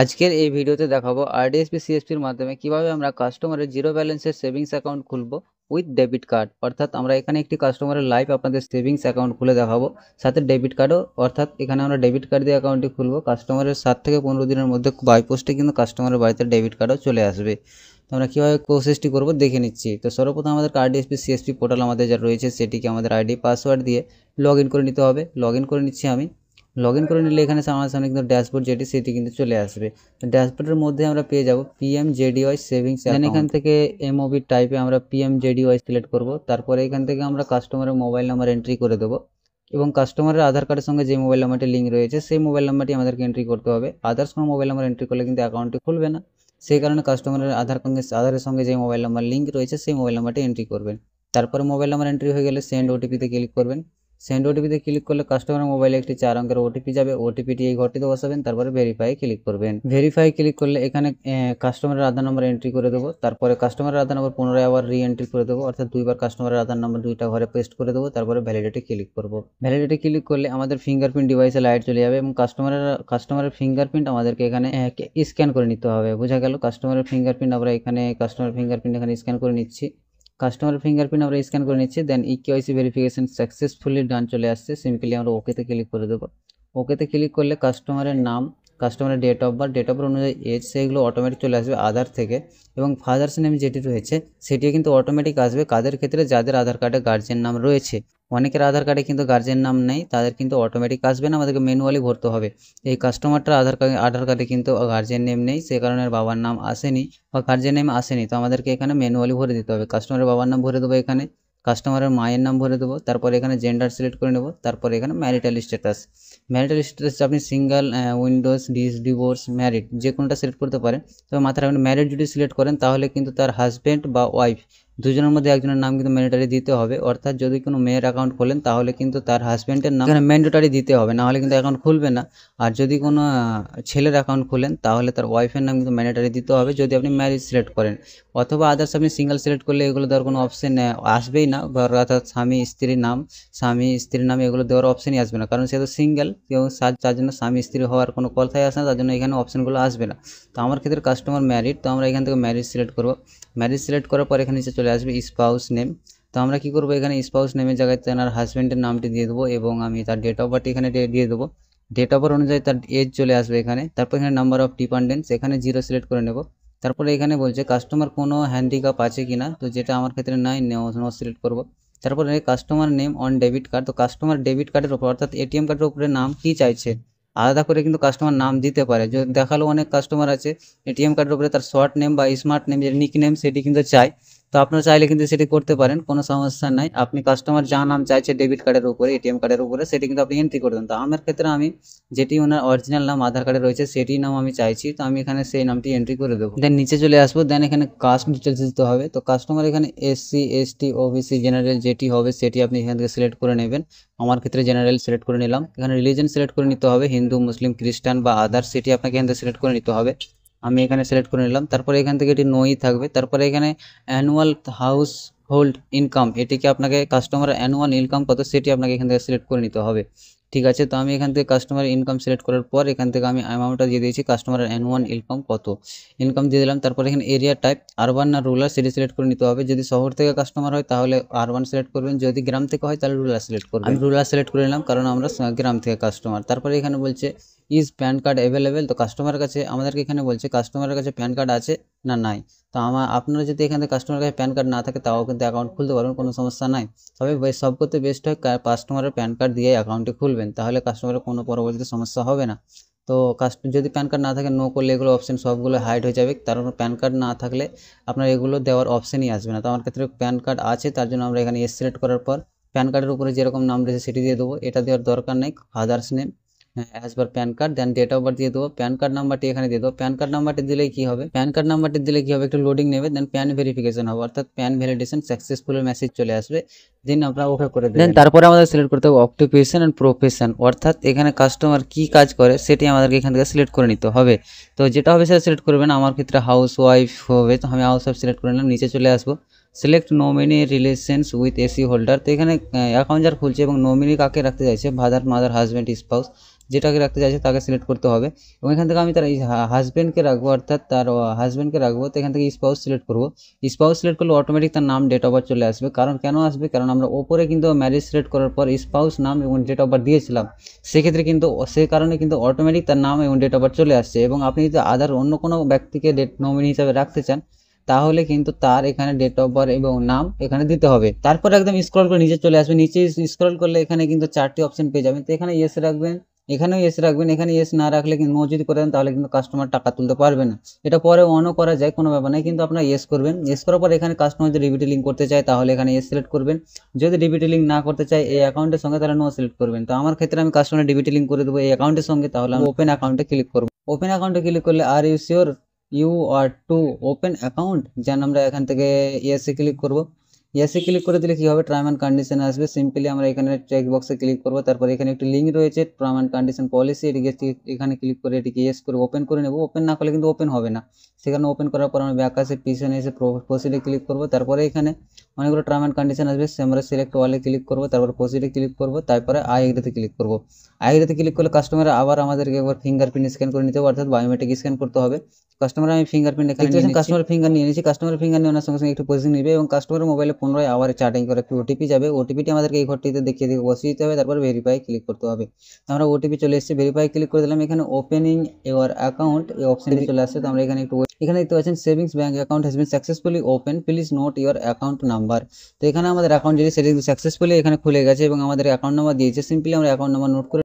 আজকের এই ভিডিওতে দেখাবো আরডিএসপি সিএসপির মাধ্যমে কিভাবে আমরা কাস্টমারের জিরো ব্যালেন্সের সেভিংস অ্যাকাউন্ট খুলবো উইথ ডেবিট কার্ড। অর্থাৎ আমরা এখানে একটি কাস্টমারের লাইভ আপনাদের সেভিংস অ্যাকাউন্ট খুলে দেখাবো, সাথে ডেবিট কার্ডও। অর্থাৎ এখানে আমরা ডেবিট কার্ড দিয়ে অ্যাকাউন্টটি খুলবো। কাস্টমারের 7 থেকে 15 দিনের মধ্যে বাই পোস্টে কিন্তু কাস্টমারের বাড়িতে ডেবিট কার্ডও চলে আসবে। তো আমরা কীভাবে প্রসেসটি করবো দেখে নিচ্ছি। তো সর্বপ্রথম আমাদের আরডিএসপি সিএসপি পোর্টাল আমাদের যা রয়েছে সেটিকে আমাদের আইডি পাসওয়ার্ড দিয়ে লগ ইন করে নিতে হবে। লগ ইন করে নিচ্ছি আমি। লগ ইন করে নিলে এখানে আমার সামনে কিন্তু ড্যাশবোর্ড যেটি সেটি কিন্তু চলে আসবে। ড্যাশবোর্ডের মধ্যে আমরা পেয়ে যাব পিএমজেডিওয়াই সেভিংস অ্যাকাউন্ট। এখান থেকে এমওবি টাইপে আমরা পিএমজেডিওয়াই সিলেক্ট করব। তারপরে এখান থেকে আমরা কাস্টমারের মোবাইল নাম্বার এন্ট্রি করে দেবো এবং কাস্টমারের আধার কার্ডের সঙ্গে যে মোবাইল নাম্বারটি লিঙ্ক রয়েছে সেই মোবাইল নাম্বারটি আমাদেরকে এন্ট্রি করতে হবে। আদার্স কোনো মোবাইল নাম্বার এন্ট্রি করলে কিন্তু অ্যাকাউন্টটি খুলবে না। সেই কারণে কাস্টমারের আধারের সঙ্গে যে মোবাইল নাম্বার লিঙ্ক রয়েছে সেই মোবাইল নাম্বারটি এন্ট্রি করবেন। তারপরে মোবাইল নাম্বার এন্ট্রি হয়ে গেলে সেন্ড ওটিপিতে ক্লিক করবেন। সেন্ড ওটিপিতে ক্লিক করলে কাস্টমারের মোবাইলে একটি 4 অঙ্কের ওটিপি যাবে। ওটিপিটি এই ঘরটিতে বসাবেন, তারপরে ভেরিফাই ক্লিক করবেন। ভেরিফাই ক্লিক করলে এখানে কাস্টমারের আধার নাম্বার এন্ট্রি করে দেবো। তারপরে কাস্টমারের আধার নাম্বার পুনরায় আবার রি এন্ট্রি করে দেবো, অর্থাৎ দুইবার কাস্টমারের আধার নাম্বার দুইটা ঘরে পেস্ট করে দেবো। তারপরে ভ্যালিডিটি ক্লিক করবো। ভ্যালিডিটি ক্লিক করলে আমাদের ফিঙ্গারপ্রিন্ট ডিভাইসে লাইট চলে যাবে এবং কাস্টমারের ফিঙ্গারপ্রিন্ট আমাদেরকে এখানে স্ক্যান করে নিতে হবে। বোঝা গেল? কাস্টমারের ফিঙ্গারপ্রিন্ট আমরা এখানে স্ক্যান করে নিচ্ছি। কাস্টমার ফিঙ্গারপ্রিন্ট আমরা স্ক্যান করে নিচ্ছি। দেন ইকেওয়াইসি ভেরিফিকেশন সাকসেসফুলি ডান চলে আসছে। সিম্পলি আমরা ওকেতে ক্লিক করে দেবো। ওকেতে ক্লিক করলে কাস্টমারের নাম, কাস্টমারের ডেট অফ বার্থ অনুযায়ী এজ, সেগুলো অটোমেটিক চলে আসবে আধার থেকে। এবং ফাদার্স নেম যেটি রয়েছে সেটিও কিন্তু অটোমেটিক আসবে। কাদের ক্ষেত্রে? যাদের আধার কার্ডে গার্জেন নাম রয়েছে। অনেকের আধার কার্ডে কিন্তু গার্জেন নাম নেই, তাদের কিন্তু অটোমেটিক আসবে না, আমাদেরকে ম্যানুয়ালি ভরতে হবে। এই কাস্টমারটার আধার কার্ডে কিন্তু গার্জেন নেম নেই, সে কারণে বাবার নাম আসেনি বা গার্জেন নেম আসেনি। তো আমাদেরকে এখানে ম্যানুয়ালি ভরে দিতে হবে। কাস্টমারের বাবার নাম ভরে দেবো, এখানে কাস্টমারের মায়ের নাম ভরে দেবো। তারপরে এখানে জেন্ডার সিলেক্ট করে নেব। তারপরে এখানে ম্যারিটাল স্ট্যাটাস আপনি সিঙ্গেল, উইন্ডোজ, ডিভোর্স, ম্যারিড যে কোনোটা সিলেক্ট করতে পারেন। তবে মাথায় রাখবেন ম্যারিড যদি সিলেক্ট করেন তাহলে কিন্তু তার হাজব্যান্ড বা ওয়াইফ দুজনের মধ্যে একজনের নাম কিন্তু ম্যান্ডেটরি দিতে হবে। অর্থাৎ যদি কোনো মেয়ের অ্যাকাউন্ট খোলেন তাহলে কিন্তু তার হাজব্যান্ডের নাম এখানে ম্যান্ডেটরি দিতে হবে, নাহলে কিন্তু অ্যাকাউন্ট খুলবে না। আর যদি কোনো ছেলের অ্যাকাউন্ট খোলেন তাহলে তার ওয়াইফের নাম কিন্তু ম্যান্ডেটরি দিতে হবে যদি আপনি ম্যারিজ সিলেক্ট করেন। অথবা আদার্স আপনি সিঙ্গেল সিলেক্ট করলে এগুলো দেওয়ার কোনো অপশন আসবেই না। অর্থাৎ স্বামী স্ত্রীর নাম এগুলো দেওয়ার অপশনই আসবে না, কারণ সে তো সিঙ্গেল কেউ, তার জন্য স্বামী স্ত্রী হওয়ার কোনো কথাই আসে না, তার জন্য এখানে অপশনগুলো আসবে না। তো আমার ক্ষেত্রে কাস্টমার ম্যারিড, তো আমরা এখান থেকে ম্যারিজ সিলেক্ট করবো। ম্যারিজ সিলেক্ট করার পর এখানে নিচে চলে আসবে স্পাউস নেম। তো আমরা কি করবো, এখানে স্পাউস নেমের জায়গায় তার হাজব্যান্ডের নামটি দিয়ে দেবো এবং আমি তার ডেট অফ বার্থ এখানে দিয়ে দেবো। ডেট অফ বার্থ অনুযায়ী তার এজ চলে আসবে এখানে। তারপর এখানে নাম্বার অফ ডিপেন্ডেন্টস এখানে 0 সিলেক্ট করে নেব। তারপরে এখানে বলছে কাস্টমার কোনো হ্যান্ডিক্যাপ আছে কিনা, তো যেটা আমার ক্ষেত্রে নাই, নো সিলেক্ট করবো। তারপরে customer name on debit card, তো কাস্টমার ডেবিট কার্ডের উপর অর্থাৎ এটিএম কার্ডের উপরে নাম কি চাইছে, আলাদা করে কিন্তু কাস্টমার নাম দিতে পারে। যদি দেখালো অনেক কাস্টমার আছে এটিএম কার্ডের উপরে তার শর্ট নেম বা স্মার্ট নেম যে নিক নেম সেটি কিন্তু চাই। তো আপনারা চাইলে কিন্তু সেটি করতে পারেন, কোনো সমস্যা নাই। আপনি কাস্টমার যা নাম চাইছে ডেবিট কার্ডের উপরে, এটিএম কার্ডের উপরে, সেটি কিন্তু আপনি এন্ট্রি করে দেন। তো আমার ক্ষেত্রে আমি যেটি ওনার অরিজিনাল নাম আধার কার্ডে রয়েছে সেটি নাম আমি চাইছি, তো আমি এখানে সেই নামটি এন্ট্রি করে দেবো। দেন নিচে চলে আসবো। দেন এখানে কাস্ট ডিটেলস দিতে হবে। তো কাস্টমার এখানে এসসি, এসটি, ওবিসি, জেনারেল যেটি হবে সেটি আপনি এখান থেকে সিলেক্ট করে নেবেন। আমার ক্ষেত্রে জেনারেল সিলেক্ট করে নিলাম। এখানে রিলিজন সিলেক্ট করে নিতে হবে, হিন্দু, মুসলিম, খ্রিস্টান বা আদার্স, সেটি আপনাকে এখান থেকে সিলেক্ট করে নিতে হবে। আমি এখানে সিলেক্ট করে নিলাম। তারপরে এখান থেকে এটি নোই থাকবে। তারপরে এখানে অ্যানুয়াল হাউস হোল্ড ইনকাম, এটিকে আপনাকে কাস্টমারের অ্যানুয়াল ইনকাম কত সেটি আপনাকে এখান থেকে সিলেক্ট করে নিতে হবে। ঠিক আছে, তো আমি এখান থেকে কাস্টমার ইনকাম সিলেক্ট করার পর এখান থেকে আমি অ্যামাউন্টটা দিয়ে দিয়েছি, কাস্টমারের অ্যানুয়াল ইনকাম কত, ইনকাম দিয়ে দিলাম। তারপর এখানে এরিয়া টাইপ আরবান না রুরাল সেটি সিলেক্ট করে নিতে হবে। যদি শহর থেকে কাস্টমার হয় তাহলে আরবান সিলেক্ট করবেন, যদি গ্রাম থেকে হয় তাহলে রুরাল সিলেক্ট করবেন। আমি রুরাল সিলেক্ট করে নিলাম কারণ আমরা গ্রাম থেকে কাস্টমার। তারপরে এখানে বলছে ইজ প্যান কার্ড অ্যাভেলেবেল, তো কাস্টমারের কাছে আমাদেরকে এখানে বলছে কাস্টমারের কাছে প্যান কার্ড আছে না নাই। তো আপনারা যদি এখানে কাস্টমারের কাছে প্যান কার্ড না থাকে তাও কিন্তু অ্যাকাউন্ট খুলতে পারবেন, কোনো সমস্যা নাই। তবে সব করতে বেস্ট হয় কাস্টমারের প্যান কার্ড দিয়ে অ্যাকাউন্টটি খুলবেন, তাহলে কাস্টমারের কোনো পরবর্তীতে সমস্যা হবে না। তো যদি প্যান কার্ড না থাকে নো করলে এগুলো অপশন সবগুলো হাইড হয়ে যাবে, কারণ প্যান কার্ড না থাকলে আপনার এগুলো দেওয়ার অপশনই আসবে না। তো আমার ক্ষেত্রে প্যান কার্ড আছে, তার জন্য আমরা এখানে সিলেক্ট করার পর প্যান কার্ডের উপরে যেরকম নাম রয়েছে সেটি দিয়ে দেবো। এটা দেওয়ার দরকার নেই, father's name as per PAN card, then date of birth দিয়ে দেবো। প্যান কার্ড নাম্বারটি এখানে দিয়ে দেবো। প্যান কার্ড নাম্বারটি দিলেই কী হবে, একটু লোডিং নেবে, দেন প্যান ভেরিফিকেশন হবে, অর্থাৎ প্যান ভ্যালিডেশন সাকসেসফুল মেসেজ চলে আসবে। দেন আপনারা ওকে করে দেবেন। তারপরে আমাদের সিলেক্ট করতে হবে অকুপেশন অ্যান্ড প্রফেশন, অর্থাৎ এখানে কাস্টমার কী কাজ করে সেটি আমাদেরকে এখান থেকে সিলেক্ট করে নিতে হবে। তো যেটা হবে সেটা সিলেক্ট করবেন। আমার ক্ষেত্রে হাউস ওয়াইফ হবে, তো আমি হাউস ওয়াইফ সিলেক্ট করে নিলাম। নিচে চলে আসবো, select nominee relations with AC holder, তো এখানে অ্যাকাউন্ট যার খুলছে এবং নমিনি কাকে রাখতে চাইছে, ফাদার, মাদার, হাজব্যান্ড, স্পাউস, যেটাকে রাখতে চাইছে তাকে সিলেক্ট করতে হবে। এবং এখান থেকে আমি তার হাজব্যান্ডকে রাখবো, অর্থাৎ তার হাজব্যান্ডকে রাখবো। তো এখান থেকে স্পাউস সিলেক্ট করবো। স্পাউস সিলেক্ট করলে অটোমেটিক তার নাম, ডেট অফ বার্থ চলে আসবে। কারণ কেন আসবে, কারণ আমরা ওপরে কিন্তু ম্যারেজ সিলেক্ট করার পর স্পাউস নাম এবং ডেট অফ বার্থ দিয়েছিলাম, সেক্ষেত্রে কিন্তু সেই কারণে কিন্তু অটোমেটিক তার নাম এবং ডেট অফ বার্থ চলে আসছে। এবং আপনি যদি আদার অন্য কোনো ব্যক্তিকে নমিনি হিসাবে রাখতে চান, তাহলে কিন্তু তার এখানে ডেট অফ বার্থ এবং নাম এখানে দিতে হবে। তারপর একদম স্ক্রল করে নিচে চলে আসবে। নিচে স্ক্রল করলে এখানে কিন্তু 4টি অপশন পেয়ে যাবেন। তো এখানে ইয়েস রাখবেন, এখানেও ইয়েস রাখবেন। এখানে ইয়েস না রাখলে কিন্তু, নো যদি করে দেন তাহলে কিন্তু কাস্টমার টাকা তুলতে পারবে না। এটা পরে অনও করা যায়, কোনো ব্যাপার নেই, কিন্তু আপনারা ইয়েস করবেন। ইয়েস করার পর এখানে কাস্টমার যদি ডিবিটি লিঙ্ক করতে চায় তাহলে এখানে ইয়েস সিলেক্ট করবেন। যদি ডিবিটি লিঙ্ক না করতে চায় এই অ্যাকাউন্টের সঙ্গে, তাহলে নো সিলেক্ট করবেন। তো আমার ক্ষেত্রে আমি কাস্টমার ডিবিটি লিঙ্ক করে দেবো এই অ্যাকাউন্টের সঙ্গে, তাহলে আমি ওপেন অ্যাকাউন্টে ক্লিক করবো। ওপেন অ্যাকাউন্টে ক্লিক করলে are you sure you are to open account, যেন আমরা এখান থেকে ইয়েসে ক্লিক করব। ইয়েসে ক্লিক করে দিলে কি হবে, টার্ম অ্যান্ড কন্ডিশন আসবে। সিম্পলি আমরা এখানে চেক বক্সে ক্লিক করব। তারপর এখানে একটি লিঙ্ক রয়েছে টার্ম অ্যান্ড কন্ডিশন পলিসি, এটিকে এখানে ক্লিক করে এটিকে ইয়েস করে ওপেন করে নেব। ওপেন না করলে কিন্তু ওপেন হবে না। সেখানে ওপেন করার পর আমরা ব্যাক আসে, পিছনে এসে প্রসিডে ক্লিক করব। তারপরে এখানে অনেকগুলো টার্ম অ্যান্ড কন্ডিশন আসবে, আমরা সিলেক্ট ওয়ালে ক্লিক করব। তারপর প্রসিডে ক্লিক করব। তারপরে আই এগ্রিতে ক্লিক করব। আই এগ্রিতে ক্লিক করলে কাস্টমার আবার আমাদেরকে একবার ফিঙ্গারপ্রিন্ট স্ক্যান করে নিতে হবে, অর্থাৎ বায়োমেট্রিক স্ক্যান করতে হবে। কাস্টমার আমি ফিঙ্গারপ্রিন্ট এখানে নিয়ে নিচ্ছি। কাস্টমার ফিঙ্গার নিয়ে নিয়েছি। কাস্টমার ফিঙ্গার নেওয়ার সঙ্গে সঙ্গে একটু প্রসেসিং নেবে এবং কাস্টমারের মোবাইলে 15 আওয়ারে চার্টিং করে একটি ওটিপি যাবে। ওটিপিটি আমাদেরকে এই ঘরটিতে দেখিয়ে দিয়ে বসিয়ে দিতে হবে। তারপর ভেরিফাই ক্লিক করতে হবে। আমরা ওটিপি চলে এসেছে, ভেরিফাই ক্লিক করে দিলাম। এখানে ওপেনিং ইওর অ্যাকাউন্ট এই অপশনটি চলে আসছে। তো আমরা এখানে একটু এখানে দেখতে পাচ্ছেন savings bank account has been successfully open, please note your account number. তো এখানে আমাদের অ্যাকাউন্ট যেটি সেটি সাকসেসফুলি এখানে খুলে গেছে এবং আমাদের অ্যাকাউন্ট নাম্বার দিয়েছে। সিম্পলি আমরা অ্যাকাউন্ট নাম্বার নোট করে